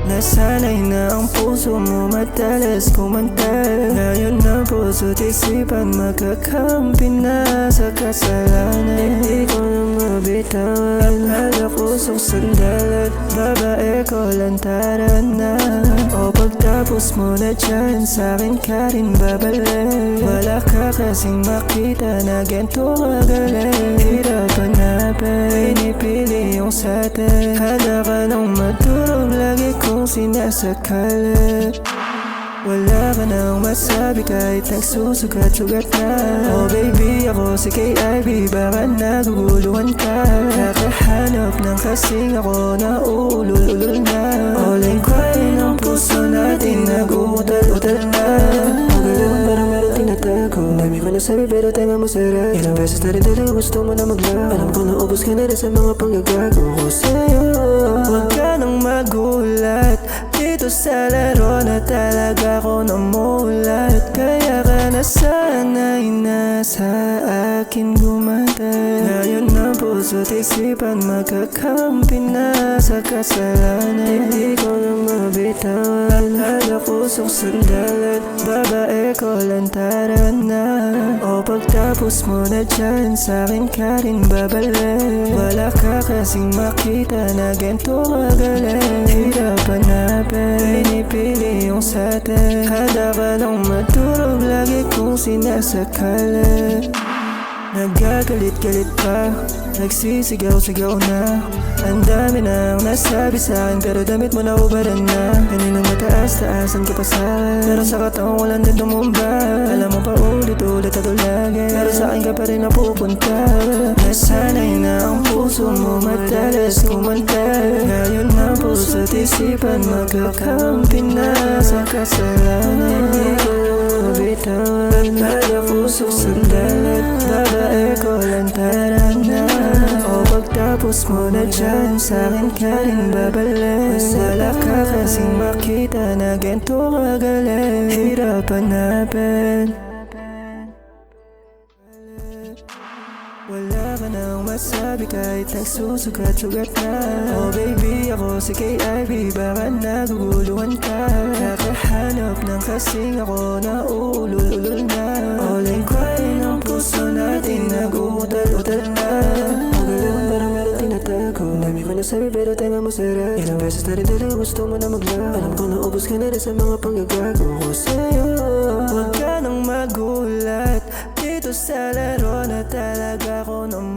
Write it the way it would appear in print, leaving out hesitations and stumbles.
Nasanay na ang puso mo madalas kumanta. Ngayon ang puso't isipan magkakampi na sa kasalanan. Hindi ko na mabitawan ang pusong sandalat. Babae ko lantaran na. O pagtapos mo na dyan sa'kin ka rin babalik. Wala ka kasing makita na ganito kagaling. Hirap hanapin, pinipili yung satin. Handa ka nang matulog, lagi kong sinasakala. Wala ka nang masabi kahit nagsusugat-sugat na. Oh baby, ako si KIB, baka naguguluhan ka. Kakahanap ng kasing ako na uulul-ulul na. All-in crying ang puso natin nag-uutal-utal na. Magalawan parang meron tinatago. Dami ko nasabi pero tenga mo sarado. Ilang beses na rin talaga gusto mo na maglaho. Alam ko na ubos ka na rin sa mga panggagago ko sa'yo. Huwag ka nang magulat dito sa laro na talaga ko namulat. Kaya ka nasanay na sa akin gumata. Ngayon ang puso't isipan magkakampi na sa kasalanan. Hindi ko na mabitawan ang pusong sandalat. Babae ko lantaran na. O pagtapos mo na dyan sa'kin ka rin babalik. Wala ka kasing makita na ganito kagaling. Hirap hanapin, pinipili yung satin. Handa ka nang matulog, lagi kong sinasakala. Nagagalit-galit pa, nagsisigaw-sigaw na. Ang dami nang nasabi sa'kin pero damit mo na ubaran na. Kaninang mataas-taasan ka pa sa'kin pero sa kataong walang din tumumba. Alam mo pa ulit-ulit ako lagi pero sa'kin ka pa rin napupunta. Nasanay na ang puso mo madalas kumanta. Ngayon ang puso't isipan magkakampi na sa kasalanan. Hindi ko mabitawan ang pusong sandalat. Babae ko lantaran na. O pagtapos mo na dyan sa'kin ka rin babalik. Wala ka kasing makita na ganito kagaling. Hirap hanapin. Wala ka nang masabi kahit nagsusugat-sugat na. Oh baby, ako si KIB, baka naguguluhan ka. Kakahanap ng kasing ako na uulul-ulul na. All-in crying ang puso natin nag-uutal-utal na. Magalawan parang meron tinatago. Dami ko nasabi pero tenga mo sarado. Ilang beses na rin talaga gusto mo na maglaho. Alam ko na ubos ka na rin sa mga panggagago ko sa'yo. Huwag ka nang magulat dito sa laro na talaga ko naman.